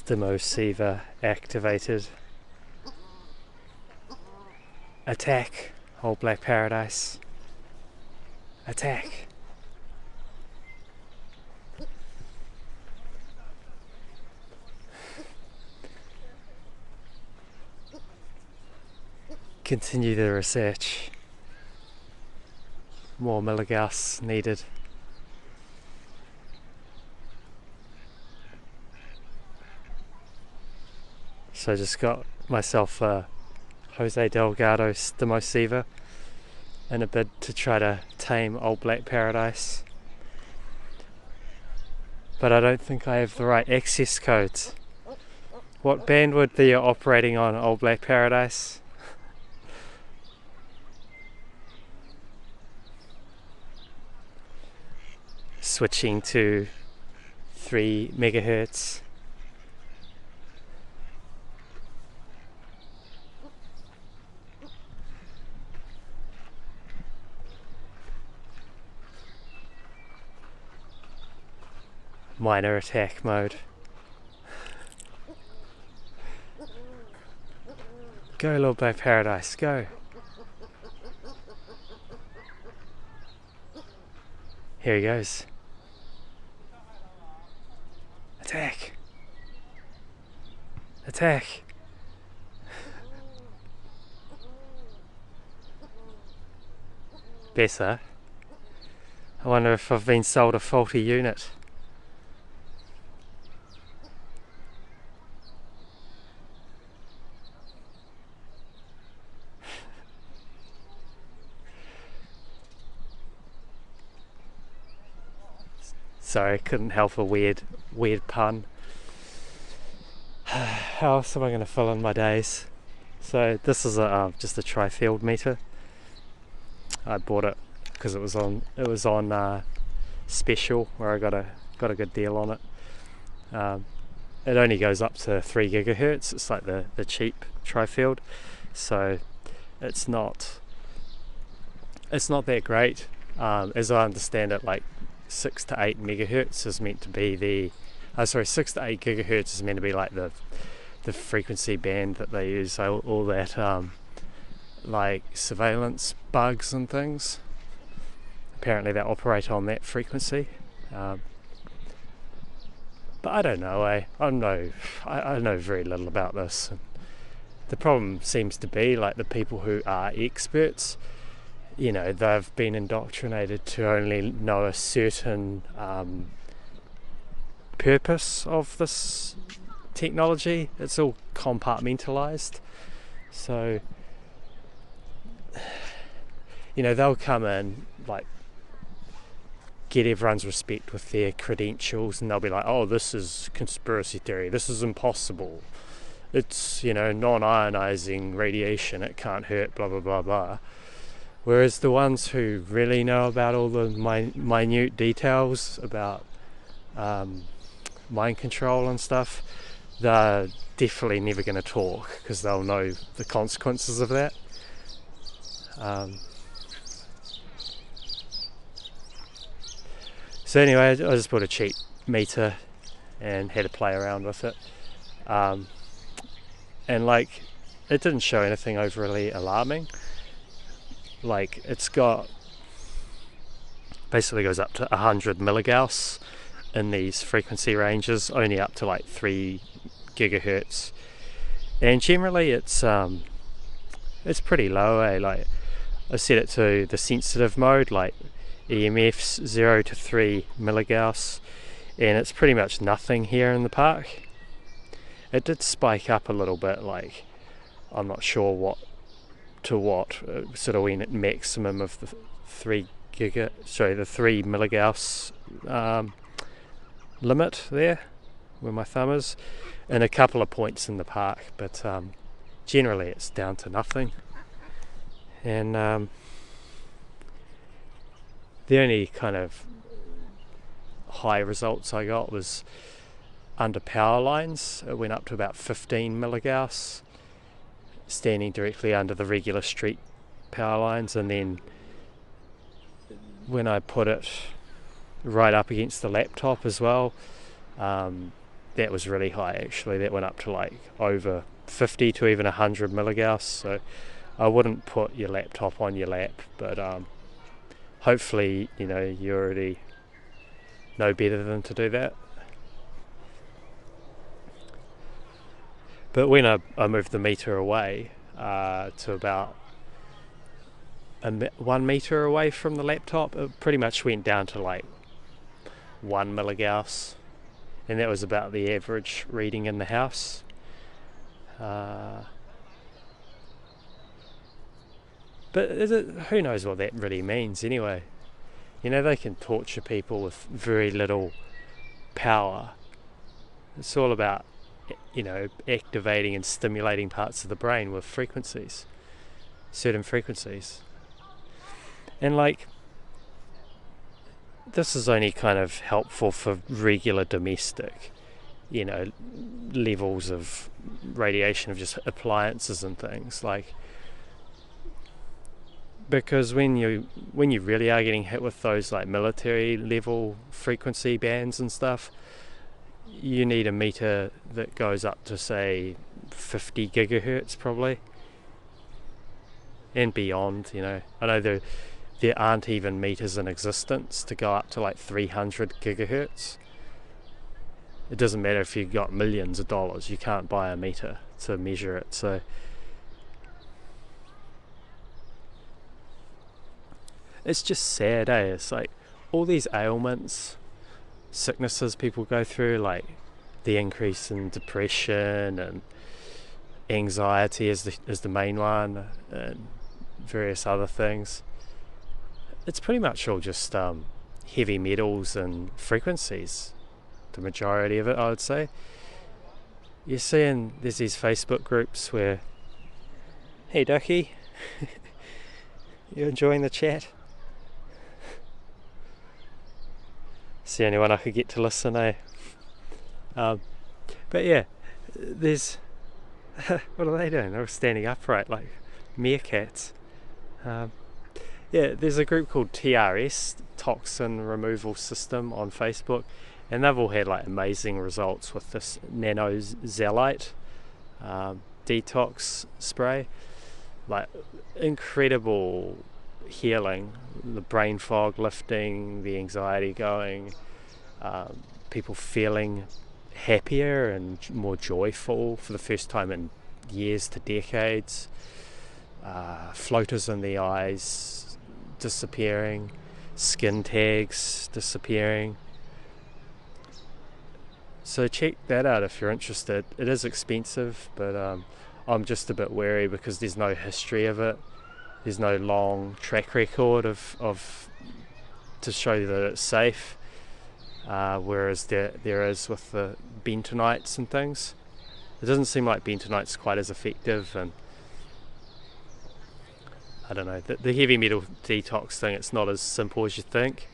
stimoceiver activated. Attack, old black paradise. Attack. Continue the research. More milligauss needed. So I just got myself a Jose Delgado stimoceiver in a bid to try to tame old black paradise. But I don't think I have the right access codes. What bandwidth are you operating on, old black paradise? Switching to 3 megahertz. Minor attack mode. Go, little black paradise, go. Here he goes. Attack. Attack. Better. I wonder if I've been sold a faulty unit. Sorry, couldn't help a weird pun. How else am I going to fill in my days? So this is just a tri-field meter. I bought it because it was on special, where I got a good deal on it. It only goes up to 3 gigahertz. It's like the cheap tri-field, so it's not that great. As I understand it, like 6 to 8 megahertz is meant to be 6 to 8 gigahertz is meant to be like the frequency band that they use. So all that like surveillance bugs and things, apparently they operate on that frequency. But I don't know. I know very little about this. The problem seems to be like the people who are experts, you know, they've been indoctrinated to only know a certain purpose of this technology. It's all compartmentalized. So, you know, they'll come in, like, get everyone's respect with their credentials, and they'll be like, oh, this is conspiracy theory, this is impossible, it's, you know, non-ionizing radiation, it can't hurt, blah blah blah blah. Whereas the ones who really know about all the minute details about mind control and stuff, they're definitely never going to talk, because they'll know the consequences of that. So anyway, I just bought a cheap meter and had to play around with it. And like, it didn't show anything overly alarming. Like, it's got, basically goes up to 100 milligauss in these frequency ranges, only up to like 3 gigahertz. And generally it's pretty low, like I set it to the sensitive mode, like EMFs 0 to 3 milligauss, and it's pretty much nothing here in the park. It did spike up a little bit, like I'm not sure what to what, sort of went at maximum of the 3 milligauss limit there, where my thumb is, in a couple of points in the park, but generally it's down to nothing. And the only kind of high results I got was under power lines. It went up to about 15 milligauss, standing directly under the regular street power lines, and then when I put it right up against the laptop as well, that was really high actually. That went up to like over 50 to even 100 milligauss. So I wouldn't put your laptop on your lap, but hopefully you already know better than to do that. But when I moved the meter away to about 1 meter away from the laptop, it pretty much went down to like 1 milligauss, and that was about the average reading in the house. But who knows what that really means anyway? They can torture people with very little power. It's all about activating and stimulating parts of the brain with frequencies, certain frequencies. And like, this is only kind of helpful for regular domestic, levels of radiation of just appliances and things, like, because when you really are getting hit with those like military level frequency bands and stuff, you need a meter that goes up to say 50 gigahertz probably and beyond. I know there aren't even meters in existence to go up to like 300 gigahertz. It doesn't matter if you've got millions of dollars, you can't buy a meter to measure it. So it's just sad, eh? It's like all these ailments, sicknesses people go through, like the increase in depression and anxiety is the main one, and various other things. It's pretty much all just heavy metals and frequencies, the majority of it, I would say. You're seeing there's these Facebook groups where, hey Ducky, you enjoying the chat? It's the only one I could get to listen, eh? But yeah, there's what are they doing? They're all standing upright like meerkats. Yeah, there's a group called TRS, Toxin Removal System, on Facebook, and they've all had like amazing results with this nano zeolite detox spray. Like incredible healing, the brain fog lifting, the anxiety going, people feeling happier and more joyful for the first time in years to decades, floaters in the eyes disappearing, skin tags disappearing. So check that out if you're interested. It is expensive, but I'm just a bit wary because there's no history of it. There's no long track record of to show you that it's safe, whereas there is with the bentonites and things. It doesn't seem like bentonite's quite as effective, and I don't know, the heavy metal detox thing, it's not as simple as you think.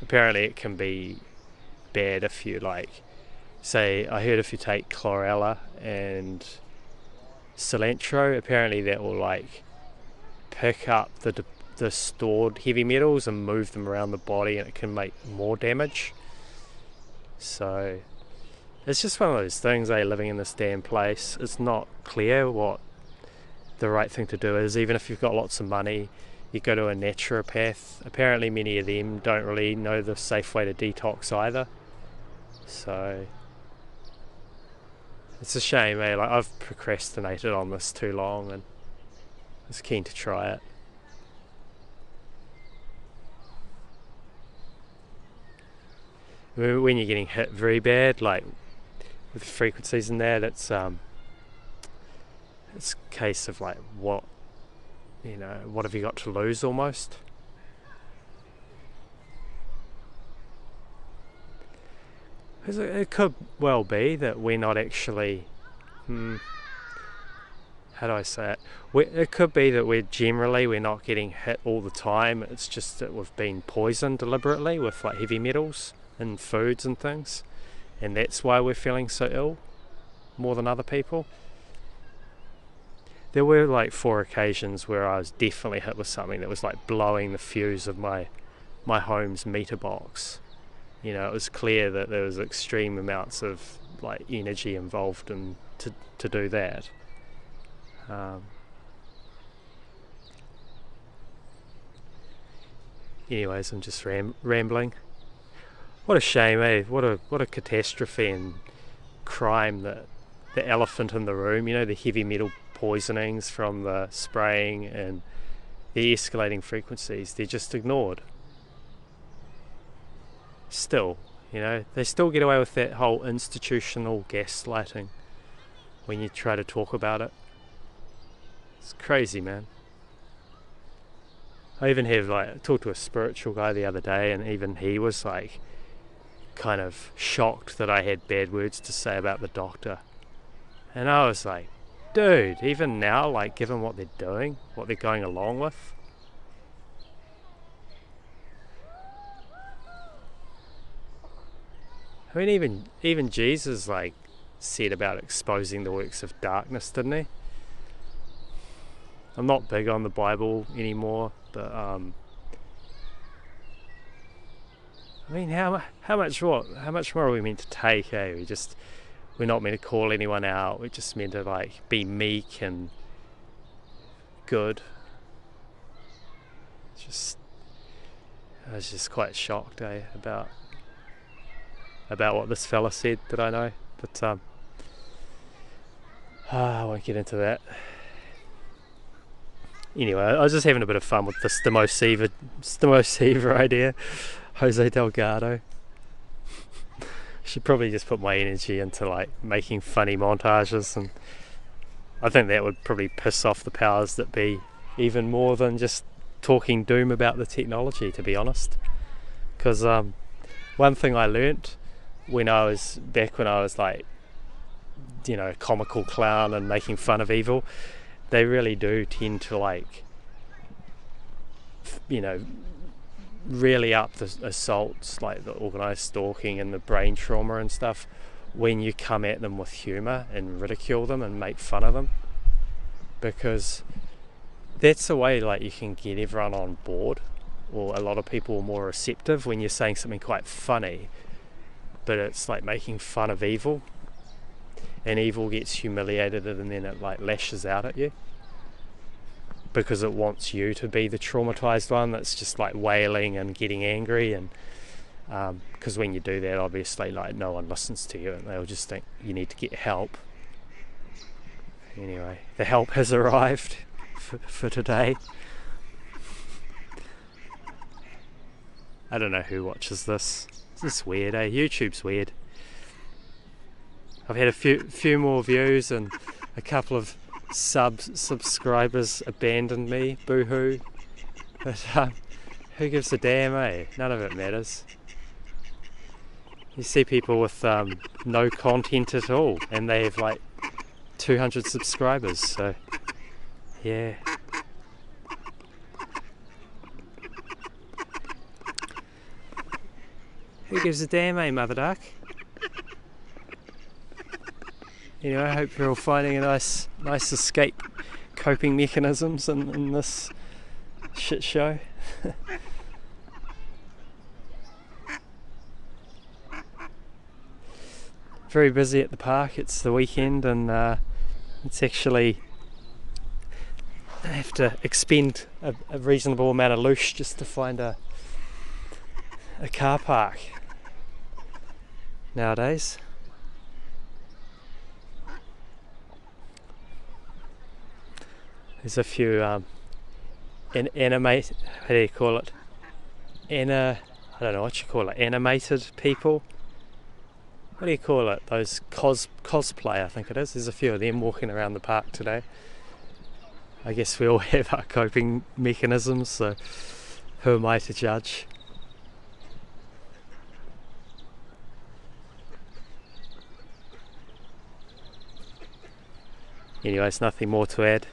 Apparently it can be bad if you say, I heard if you take chlorella and cilantro, apparently that will pick up the stored heavy metals and move them around the body, and it can make more damage. So it's just one of those things, living in this damn place. It's not clear what the right thing to do is. Even if you've got lots of money, you go to a naturopath. Apparently many of them don't really know the safe way to detox either. So it's a shame, I've procrastinated on this too long, and I was keen to try it. When you're getting hit very bad, with frequencies in that, it's a case of what have you got to lose almost. Because it could well be that we're not actually, how do I say it? It could be that we're not getting hit all the time. It's just that we've been poisoned deliberately with heavy metals in foods and things, and that's why we're feeling so ill more than other people. There were 4 occasions where I was definitely hit with something that was blowing the fuse of my home's meter box, You know, it was clear that there was extreme amounts of like energy involved in to do that. Anyways, I'm just rambling. What a shame, eh? What a catastrophe and crime that the elephant in the room, you know, the heavy metal poisonings from the spraying and the escalating frequencies, they're just ignored. Still, you know, they still get away with that whole institutional gaslighting when you try to talk about it. It's crazy, man. I even have talked to a spiritual guy the other day, and even he was like kind of shocked that I had bad words to say about the doctor. And I was like, dude, even now, like, given what they're doing, what they're going along with, I mean, even Jesus like said about exposing the works of darkness, didn't he? I'm not big on the Bible anymore, but I mean, how much more are we meant to take? Eh? We're not meant to call anyone out. We're just meant to like be meek and good. I was just quite shocked, about what this fella said that I know. But I won't get into that. Anyway, I was just having a bit of fun with the stimoceiver idea. Jose Delgado. Should probably just put my energy into like making funny montages, and I think that would probably piss off the powers that be even more than just talking doom about the technology, to be honest. Because one thing I learnt when I was like, you know, comical clown and making fun of evil, they really do tend to like, you know, really up the assaults, like the organised stalking and the brain trauma and stuff, when you come at them with humour and ridicule them and make fun of them, because that's the way like you can get everyone on board, or a lot of people are more receptive when you're saying something quite funny, but it's like making fun of evil, and evil gets humiliated and then it like lashes out at you because it wants you to be the traumatized one that's just like wailing and getting angry. And because when you do that, obviously like no one listens to you and they'll just think you need to get help. Anyway, the help has arrived for today. I don't know who watches this. This is weird, eh? YouTube's weird. I've had a few more views and a couple of subscribers abandoned me, boo-hoo. But who gives a damn, eh? None of it matters. You see people with no content at all, and they have like 200 subscribers, so yeah. Who gives a damn, eh, Mother Duck? Anyway, I hope you're all finding a nice escape coping mechanisms in this shit show. Very busy at the park. It's the weekend, and it's actually, I have to expend a reasonable amount of loosh just to find a car park nowadays. There's a few animate, how do you call it? I don't know what you call it. Animated people. What do you call it? Those cosplay, I think it is. There's a few of them walking around the park today. I guess we all have our coping mechanisms, so who am I to judge? Anyways, nothing more to add.